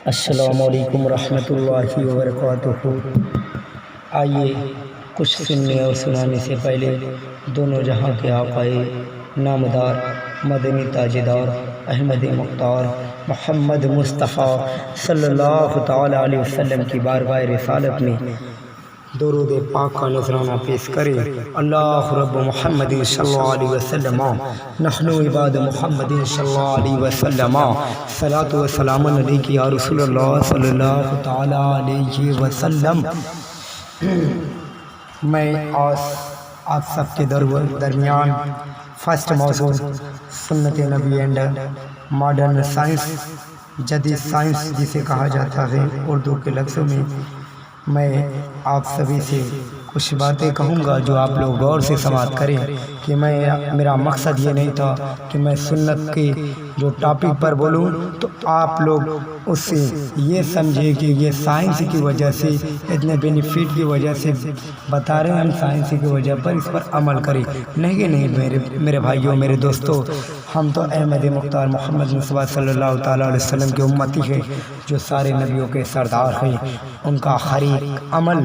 السلام علیکم ورحمۃ اللہ وبرکاتہ۔ آئیے کچھ سننے اور سنانے سے پہلے دونوں جہاں کے آقائے نامدار مدنی تاجدار احمد مختار محمد مصطفیٰ صلی اللہ تعالی علیہ وسلم کی بارگاہ رسالت میں درود پاک کا نذرانہ پیش کریں۔ اللہ رب محمد صلی اللہ علیہ وسلم نحن عباد محمد صلی اللہ علیہ وسلم صلاۃ و سلام علیک یا رسول اللہ صلی اللہ تعالی علیہ وسلم۔ میں آج آپ سب کے درمیان فرسٹ موضوع سنت نبی اینڈ ماڈرن سائنس، جدید سائنس جسے کہا جاتا ہے اردو کے لفظوں میں آپ سبھی سے کچھ باتیں کہوں گا جو آپ لوگ غور سے سماعت کریں کہ میرا مقصد یہ نہیں تھا کہ میں سنت کے جو ٹاپک پر بولوں تو آپ لوگ اس سے یہ سمجھے کہ یہ سائنس کی وجہ سے اتنے بینیفٹ کی وجہ سے بتا رہے ہیں، ہم سائنس کی وجہ پر اس پر عمل کریں۔ نہیں میرے بھائیوں، میرے دوستوں، ہم تو احمد مختار محمد مصطفیٰ صلی اللہ تعالیٰ علیہ وسلم کے امتی ہیں جو سارے نبیوں کے سردار ہیں۔ ان کا ہر ایک عمل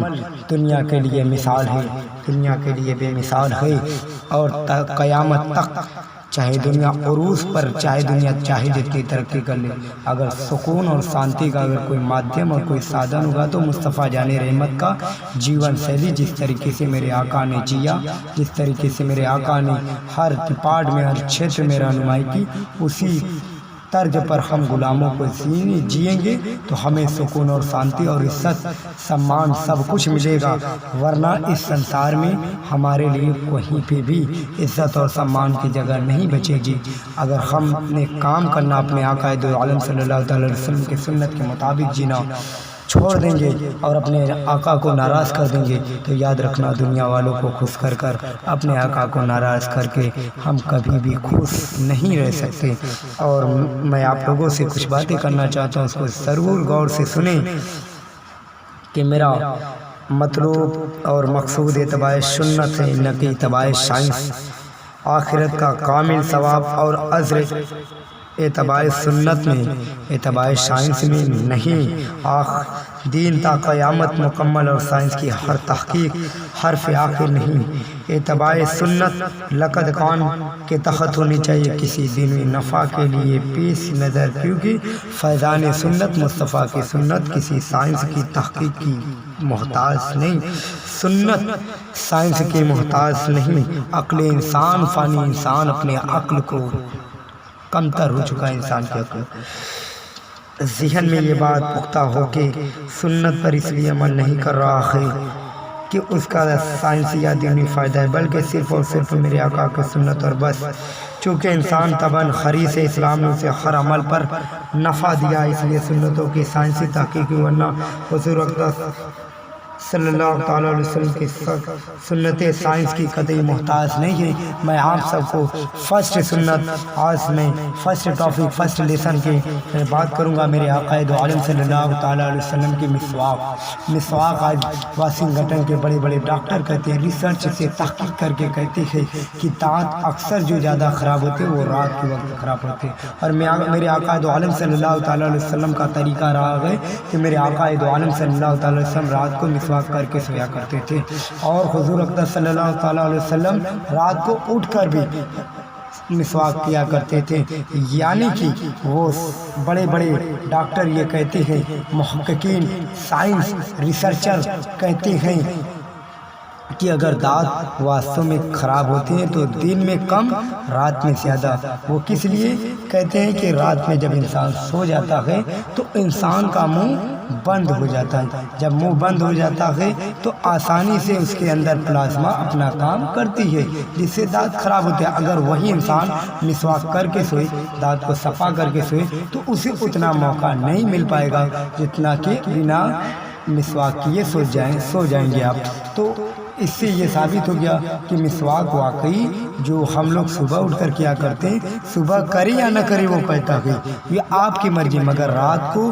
دنیا کے لیے مثال ہے، دنیا کے لیے بے مثال ہے، اور قیامت تک چاہے دنیا عروج پر چاہے جتنی ترقی کر لے، اگر سکون اور شانتی کا اگر کوئی مادھیم اور کوئی سادھن ہوگا تو مصطفیٰ جان رحمت کا جیون شیلی جس طریقے سے میرے آقا نے جیا، جس طریقے سے میرے آقا نے ہر ڈپارٹ میں ہر چھیتر میں رہنمائی کی، اسی طرز پر ہم غلاموں کو جئیں گے تو ہمیں سکون اور شانتی اور عزت سمان سب کچھ ملے گا، ورنہ اس سنسار میں ہمارے لیے کہیں پہ بھی عزت اور سمان کی جگہ نہیں بچے گی۔ اگر ہم نے کام کرنا اپنے آقا دو عالم صلی اللہ تعالی علیہ وسلم کی سنت کے مطابق جینا چھوڑ دیں گے اور اپنے آقا کو ناراض کر دیں گے تو یاد رکھنا دنیا والوں کو خوش کر اپنے آقا کو ناراض کر کے ہم کبھی بھی خوش نہیں رہ سکتے۔ اور میں آپ لوگوں سے کچھ باتیں کرنا چاہتا ہوں، اس کو ضرور غور سے سنیں کہ میرا مطلوب اور مقصود اتباع سنت ہے، نہ کہ اتباع سائنس۔ آخرت کا کامل ثواب اور اجر اتباع سنت میں، اتباع سائنس میں نہیں۔ دین تا قیامت مکمل اور سائنس کی ہر تحقیق حرف آخر نہیں۔ اتباع سنت لقد کان کے تحت ہونی چاہیے کسی دینی نفع کے لیے پیش نظر، کیونکہ فیضان سنت مصطفیٰ کی سنت کسی سائنس کی تحقیق کی محتاج نہیں، سنت سائنس کی محتاج نہیں۔ عقل انسان فانی، انسان اپنے عقل کو کمتر ہو چکا ہے، انسان کی عقل۔ ذہن میں یہ بات پختہ ہو کہ سنت پر اس لیے عمل نہیں کر رہا ہے کہ اس کا سائنسی یا دینی فائدہ ہے، بلکہ صرف اور صرف میرے آقا کی سنت اور بس۔ چونکہ انسان طبعاً خریص اسلام نے اسے ہر عمل پر نفع دیا، اس لیے سنتوں کی سائنسی تحقیق، ورنہ حضور اقدس صلی اللہ تعالیٰ علیہ وسلم کی سنت سائنس کی قطعی محتاج نہیں ہے۔ میں آپ سب کو فرسٹ سنت، آج میں فرسٹ ٹاپک فرسٹ لیسن کی بات کروں گا۔ میرے آقا دو عالم صلی اللہ تعالیٰ علیہ وسلم کی مسواک آج واشنگٹن کے بڑے بڑے ڈاکٹر کہتے ہیں، ریسرچ سے تحقیق کر کے کہتے ہیں کہ دانت اکثر جو زیادہ خراب ہوتے وہ رات کے وقت خراب ہوتے، اور میرے آقا دو عالم صلی اللہ تعالیٰ علیہ وسلم کا طریقہ رہا ہے کہ میرے آقا دو عالم صلی اللہ تعالیٰ علیہ وسلم رات کو مسواک کر کے سویا کرتے تھے، اور حضور اقدس صلی اللہ تعالیٰ علیہ وسلم رات کو اٹھ کر بھی مسواک کیا کرتے تھے۔ یعنی کہ وہ بڑے بڑے ڈاکٹر یہ کہتے ہیں، محققین، سائنس ریسرچر کہتے ہیں کہ اگر دانت واستو میں خراب ہوتے ہیں تو دن میں کم رات میں زیادہ۔ وہ کس لیے کہتے ہیں کہ رات میں جب انسان سو جاتا ہے تو انسان کا منہ بند ہو جاتا ہے، جب منہ بند ہو جاتا ہے تو آسانی سے اس کے اندر پلازما اپنا کام کرتی ہے، جس سے دانت خراب ہوتے ہیں۔ اگر وہی انسان مسواک کر کے سوئے، دانت کو صفا کر کے سوئے تو اسے اتنا موقع نہیں مل پائے گا جتنا کہ بنا مسواک کیے سو جائیں گے آپ۔ تو اس سے یہ ثابت ہو گیا کہ مسواک واقعی جو ہم لوگ صبح اٹھ کر کیا کرتے ہیں، صبح کرے یا نہ کرے وہ پتہ ہے، یہ آپ کی مرضی، مگر رات کو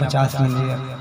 50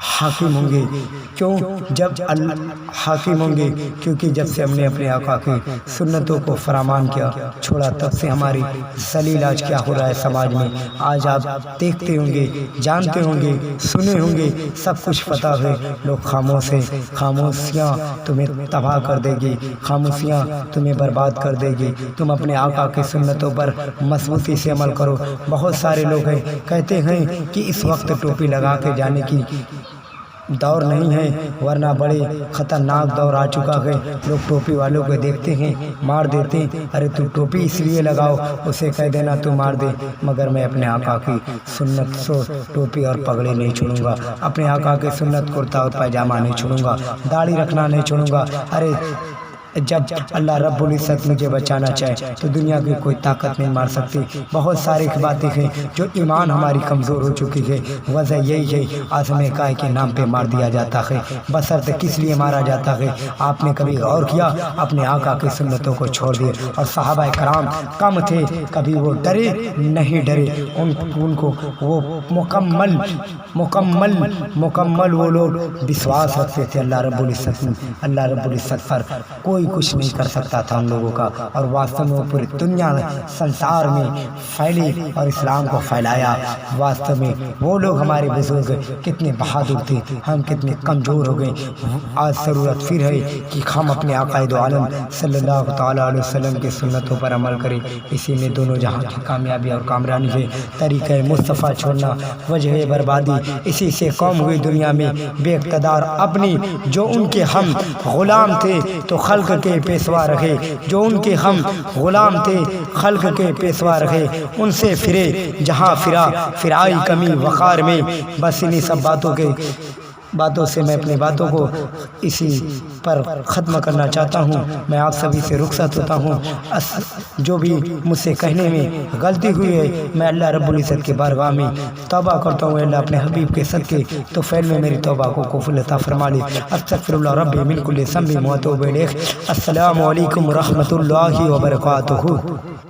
حاکم ہوں گے. کیوں؟ جب حاکم ہوں گے کیونکہ جب سے ہم نے اپنے آقا کی سنتوں کو فرمان کیا چھوڑا تب سے ہماری ذلیل آج کیا ہو رہا ہے سماج میں. آج آپ دیکھتے ہوں گے، جانتے ہوں گے، سنے ہوں گے، سب کچھ پتہ ہے. لوگ خاموش ہیں. خاموشیاں تمہیں تباہ کر دے گی، خاموشیاں تمہیں برباد کر دے گی. تم اپنے آقا کی سنتوں پر مضبوطی سے عمل کرو. بہت سارے لوگ ہیں کہتے ہیں کہ اس وقت ٹوپی لگا کے جانے کی دور نہیں ہے، ورنہ بڑے خطرناک دور آ چکا ہے. لوگ ٹوپی والوں کو دیکھتے ہیں مار دیتے ہیں. ارے تو ٹوپی اس لیے لگاؤ، اسے کہہ دینا تو مار دے. مگر میں اپنے آقا کی سنت سو ٹوپی اور پگڑی نہیں چھوڑوں گا. اپنے آقا کی سنت کرتا اور پائجامہ نہیں چھوڑوں گا. داڑھی رکھنا نہیں چھوڑوں گا. ارے جب اللہ رب العزت مجھے بچانا چاہے تو دنیا کی کوئی طاقت نہیں مار سکتی. بہت ساری باتیں ہیں جو ایمان ہماری کمزور ہو چکی ہے. وجہ یہی ہے آزم کائے کے نام پہ مار دیا جاتا ہے. بشرط کس لیے مارا جاتا ہے؟ آپ نے کبھی غور کیا؟ اپنے آقا کی سنتوں کو چھوڑ دیے. اور صحابہ کرام کم تھے، کبھی وہ ڈرے نہیں ڈرے. ان کو وہ مکمل وہ لوگ وشواس رکھتے تھے اللہ رب العزت پر. کوئی کچھ نہیں کر سکتا تھا ان لوگوں کا. اور واستو میں پوری دنیا سنسار میں پھیلی اور اسلام کو پھیلایا. واستو میں وہ لوگ ہمارے بزرگ کتنے بہادر تھے، ہم کتنے کمزور ہو گئے. آج ضرورت پھر ہے کہ ہم اپنے آقا دو عالم صلی اللہ تعالیٰ علیہ وسلم کی سنتوں پر عمل کریں. اسی میں دونوں جہاں کی کامیابی اور کامرانی ہے. طریقہ مصطفیٰ چھوڑنا وجہ بربادی. اسی سے قوم ہوئی دنیا میں بے اقتدار. اپنی جو ان کے ہم غلام تھے تو خلق کے پیشوا رہے، جو ان کے ہم غلام تھے خلق کے پیشوا رہے. ان سے پھرے جہاں فرائی کمی وقار میں. بس انہی سب باتوں سے میں اپنی باتوں کو اسی پر ختم کرنا چاہتا ہوں. میں آپ سبھی سے رخصت ہوتا ہوں. جو بھی مجھ سے کہنے میں غلطی ہوئی ہے میں اللہ رب العزت کے بارگاہ میں توبہ کرتا ہوں. اللہ اپنے حبیب کے صدقے تو فعل میں میری توبہ کو قبول عطا فرما لے. استغفر اللہ ربی من کل ذنب و اتوب الیہ. السلام علیکم ورحمۃ اللہ وبرکاتہ.